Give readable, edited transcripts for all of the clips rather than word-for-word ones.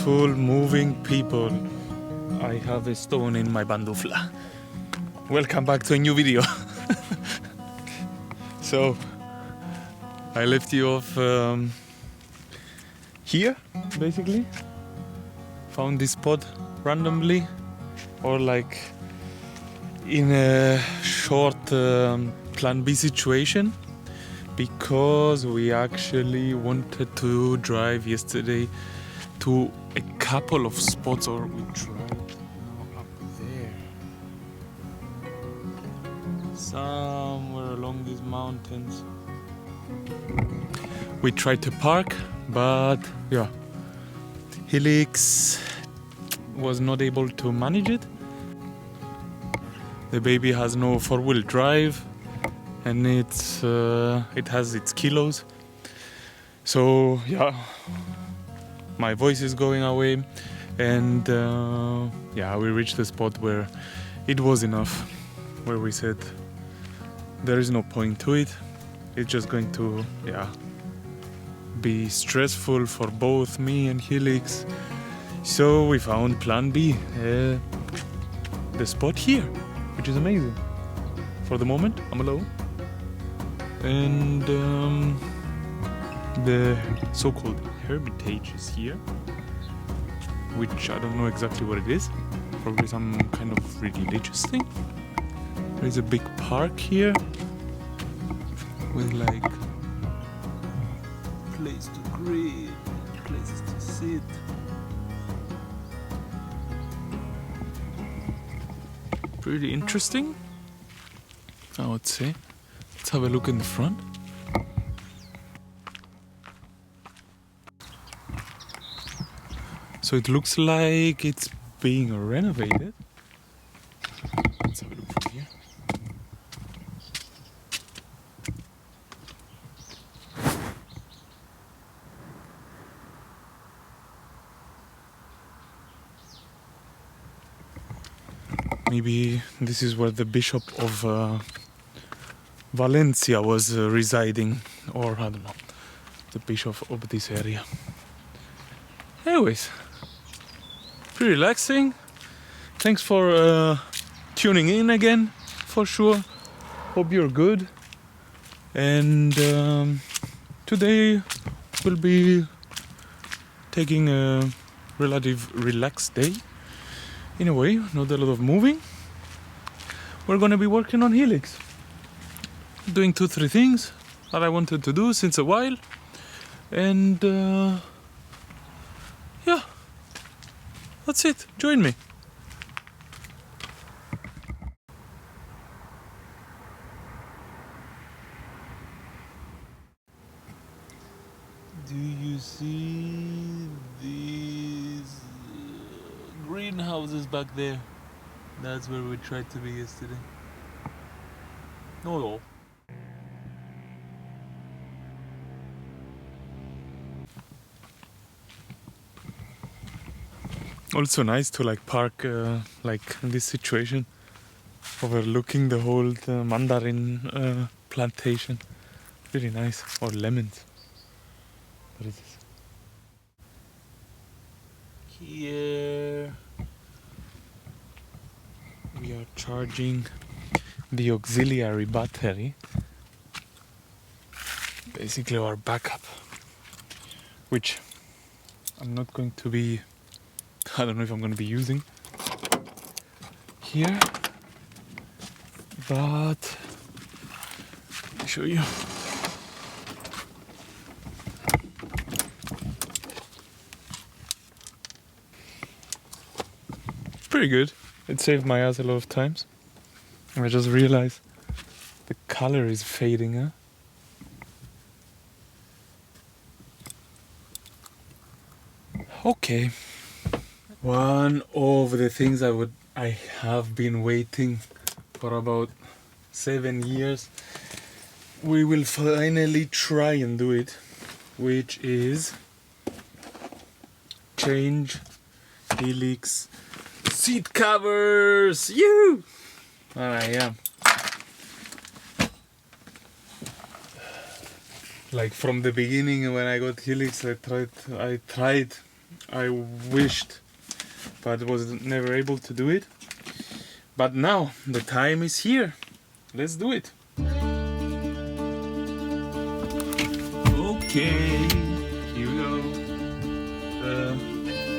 stressful moving people. I have a stone in my bandufla. Welcome back to a new video. So I left you off here, basically. Found this spot randomly, or like in a short plan B situation, because we actually wanted to drive yesterday to a couple of spots, or we tried up there, somewhere along these mountains. We tried to park, but yeah, Helix was not able to manage it. The baby has no four-wheel drive, and it has its kilos. So yeah, my voice is going away, and yeah, we reached the spot where it was enough, where we said there is no point to it. It's just going to be stressful for both me and Helix. So we found plan B, the spot here, which is amazing. For the moment, I'm alone, and the so-called hermitage is here, which I don't know exactly what it is. Probably some kind of religious thing. There is a big park here with like place to grill, places to sit. Pretty interesting, I would say. Let's have a look in the front. So it looks like it's being renovated. Let's have a look from here. Maybe this is where the Bishop of Valencia was residing, or I don't know, the Bishop of this area. Anyways, pretty relaxing. Thanks for tuning in again, for sure. Hope you're good. And today we'll be taking a relative relaxed day. In a way, not a lot of moving. We're gonna be working on Helix. Doing 2-3 things that I wanted to do since a while. And yeah, that's it. Join me. Do you see these greenhouses back there? That's where we tried to be yesterday. No. Also nice to like park like in this situation, overlooking the whole mandarin plantation. Really nice. Or lemons. What is this? Here we are charging the auxiliary battery, basically our backup, which I'm not going to be, I don't know if I'm going to be using here, but I'll show you. Pretty good. It saved my ass a lot of times. I just realized the color is fading, huh? Okay. One of the things I have been waiting for about 7 years. We will finally try and do it, which is change Helix seat covers. You. Yeah. Like from the beginning when I got Helix, I tried I wished, but was never able to do it. But now the time is here. Let's do it. Okay, here we go.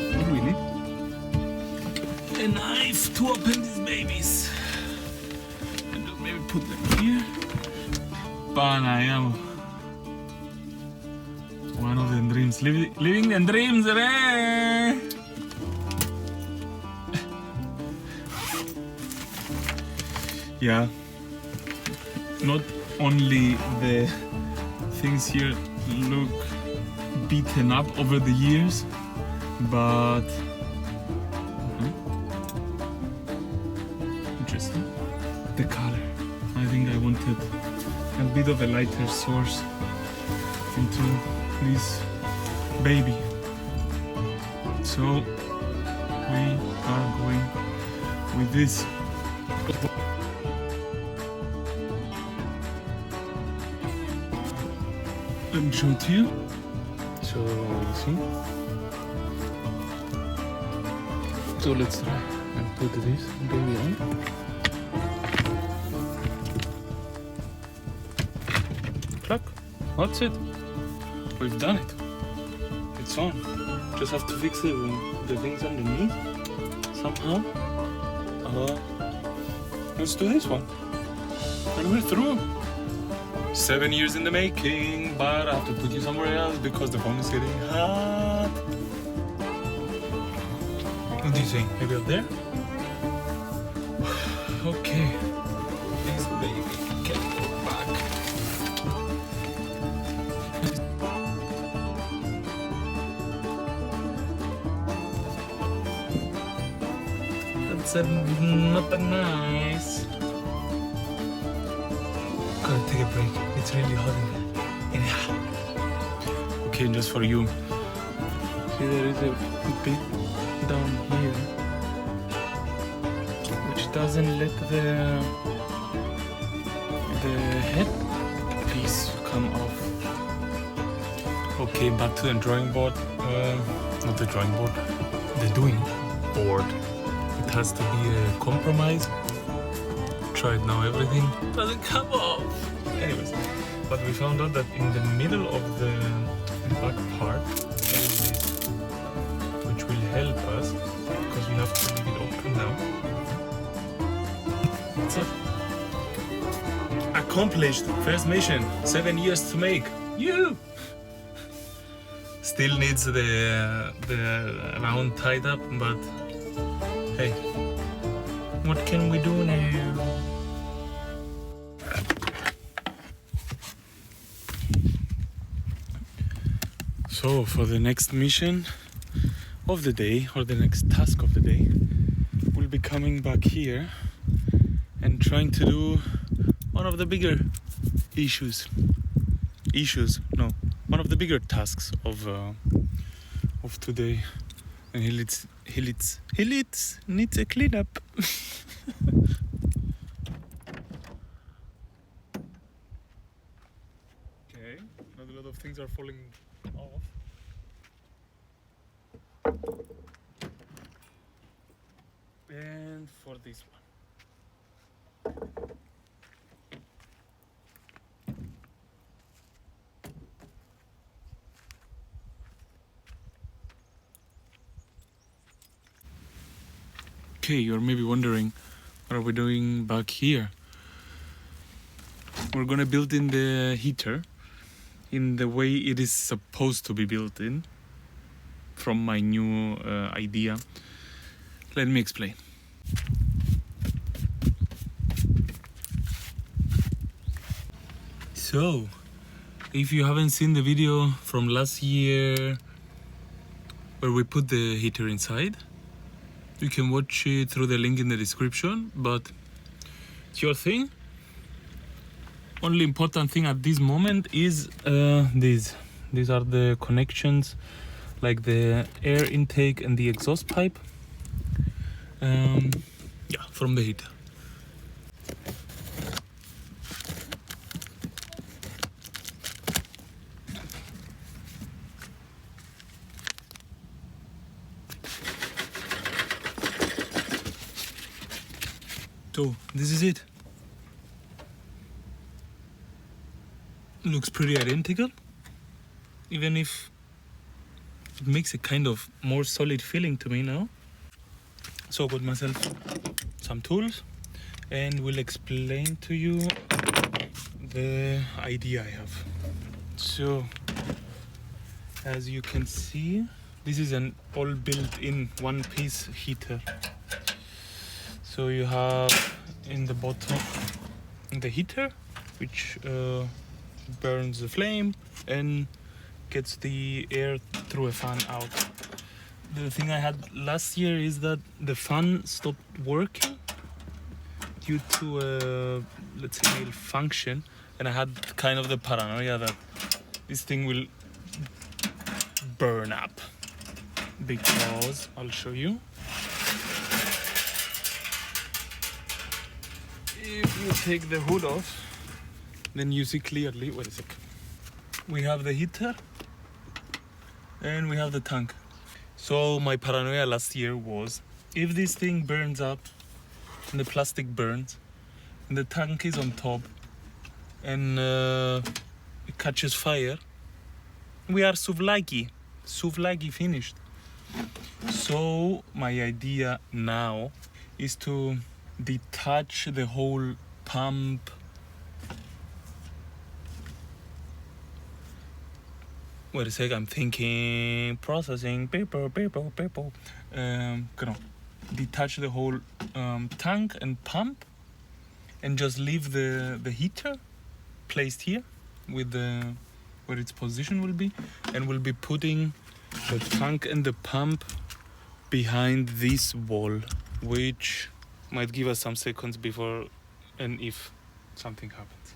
What do we need? A knife to open these babies. And maybe put them here. But I am one of the dreams, living the dreams, eh? Yeah, not only the things here look beaten up over the years, but interesting, the color. I think I wanted a bit of a lighter source into this baby, so we are going with this. Let me show it to you. So you see. So let's try and put this baby on. Clack. That's it. We've done it. It's on. Just have to fix the things underneath somehow. Let's do this one. And we're through. 7 years in the making, but I have to put you somewhere else because the phone is getting hot. What do you think? Maybe up there? Okay. This baby can go back. That's not that nice. Gotta take a break. It's really hot in here. Okay, just for you. See, there is a bit down here which doesn't let the head piece come off. Okay, back to the drawing board. Not the drawing board. The doing board. It has to be a compromise. Tried now, everything doesn't come off. Anyways, but we found out that in the middle of the back part there is this, which will help us because we have to leave it open now. That's it. Accomplished. First mission. 7 years to make. You. Still needs the round tied up, but hey, what can we do now? So for the next mission of the day, or the next task of the day, we'll be coming back here and trying to do one of the bigger one of the bigger tasks of today. And Helix needs a cleanup. Okay, not a lot of things are falling off. And for this one. Okay, you're maybe wondering, what are we doing back here? We're gonna build in the heater in the way it is supposed to be built in, from my new idea. Let me explain. So, if you haven't seen the video from last year where we put the heater inside, you can watch it through the link in the description, but it's your thing. Only important thing at this moment is these. These are the connections, like the air intake and the exhaust pipe. Yeah, from the heater. So this is it. Looks pretty identical, even if it makes a kind of more solid feeling to me now. So I got myself some tools and will explain to you the idea I have. So as you can see, this is an all built-in one-piece heater. So you have in the bottom the heater, which burns the flame and gets the air through a fan out. The thing I had last year is that the fan stopped working due to a, let's say, malfunction, and I had kind of the paranoia that this thing will burn up, because I'll show you. If you take the hood off, then you see clearly. Wait a sec. We have the heater and we have the tank. So my paranoia last year was, if this thing burns up and the plastic burns and the tank is on top and it catches fire, we are souvlaki finished. So my idea now is to detach the whole pump. Wait a sec, I'm thinking, processing, paper. Detach the whole tank and pump and just leave the heater placed here with the where its position will be, and we'll be putting the tank and the pump behind this wall, which might give us some seconds before and if something happens,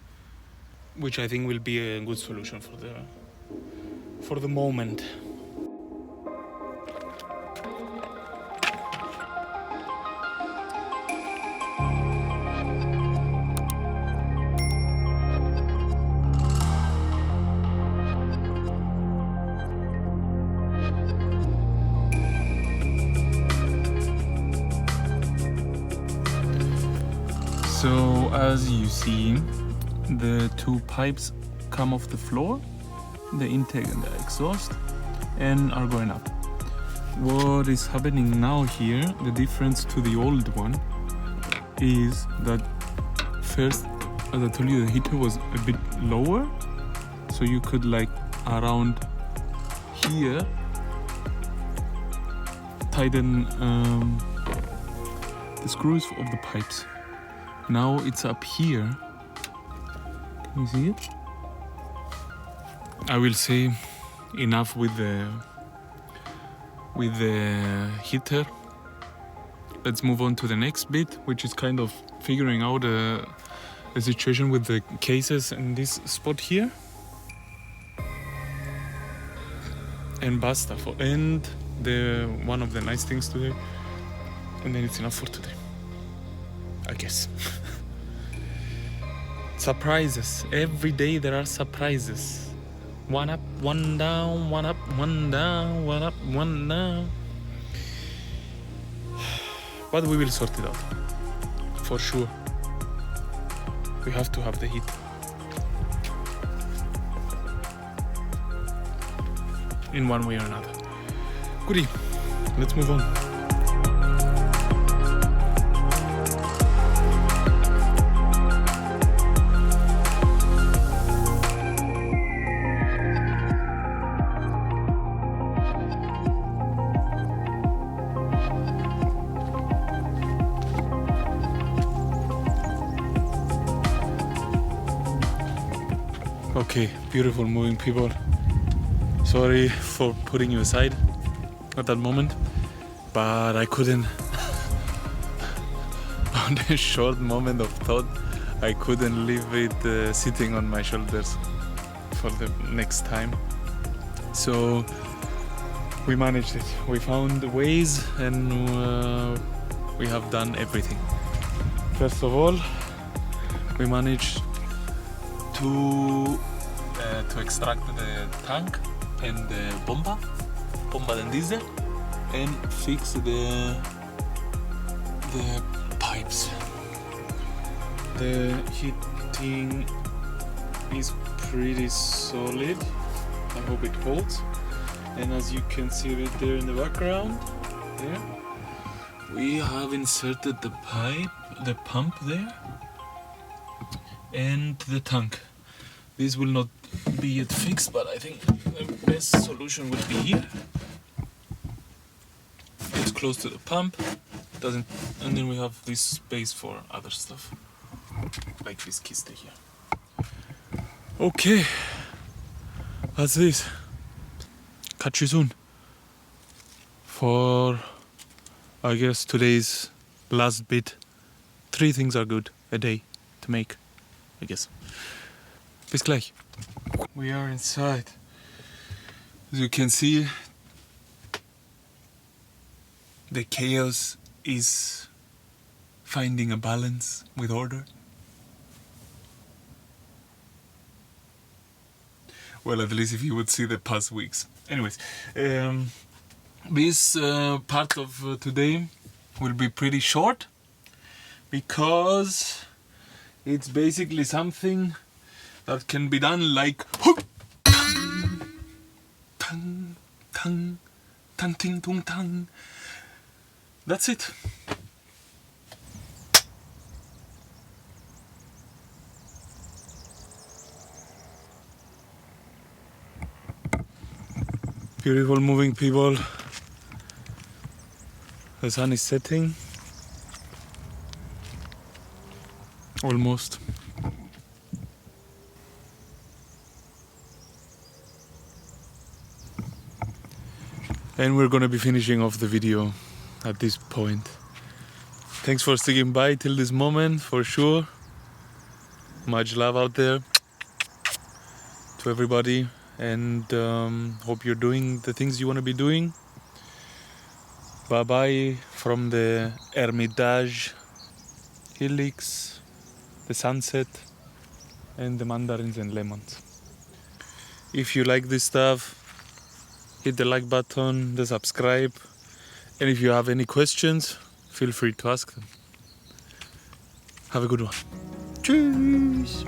which I think will be a good solution for the moment. So as you see, the two pipes come off the floor, the intake and the exhaust, and are going up. What is happening now here, the difference to the old one, is that first, as I told you, the heater was a bit lower, so you could, like, around here tighten the screws of the pipes. Now it's up here. Can you see it? I will say enough with the heater. Let's move on to the next bit, which is kind of figuring out the situation with the cases in this spot here. And basta. And one of the nice things today, and then it's enough for today, I guess. Surprises. Every day there are surprises. One up, one down, one up, one down, one up, one down. But we will sort it out. For sure. We have to have the heat. In one way or another. Goodie. Let's move on. Okay, beautiful moving people. Sorry for putting you aside at that moment, but I couldn't. On a short moment of thought, I couldn't leave it sitting on my shoulders for the next time. So we managed it. We found ways, and we have done everything. First of all, we managed to extract the tank and the bomba del diesel, and fix the pipes. The heating is pretty solid. I hope it holds. And as you can see right there in the background, there, we have inserted the pump there, and the tank. This will not be yet fixed, but I think the best solution would be here. It's close to the pump, and then we have this space for other stuff, like this kiste here. Okay, that's this. Catch you soon for, I guess, today's last bit. 3 things are good a day to make, I guess. Bis gleich. We are inside. As you can see, the chaos is finding a balance with order. Well, at least if you would see the past weeks. Anyways, this part of today will be pretty short because it's basically something that can be done like tang, tang, tang, ting, tung, tang. That's it. Beautiful moving people. The sun is setting. Almost. And we're gonna be finishing off the video at this point. Thanks for sticking by till this moment, for sure. Much love out there to everybody. And hope you're doing the things you want to be doing. Bye bye from the Hermitage, Helix, the sunset, and the mandarins and lemons. If you like this stuff, hit the like button, the subscribe, and if you have any questions, feel free to ask them. Have a good one. Cheers!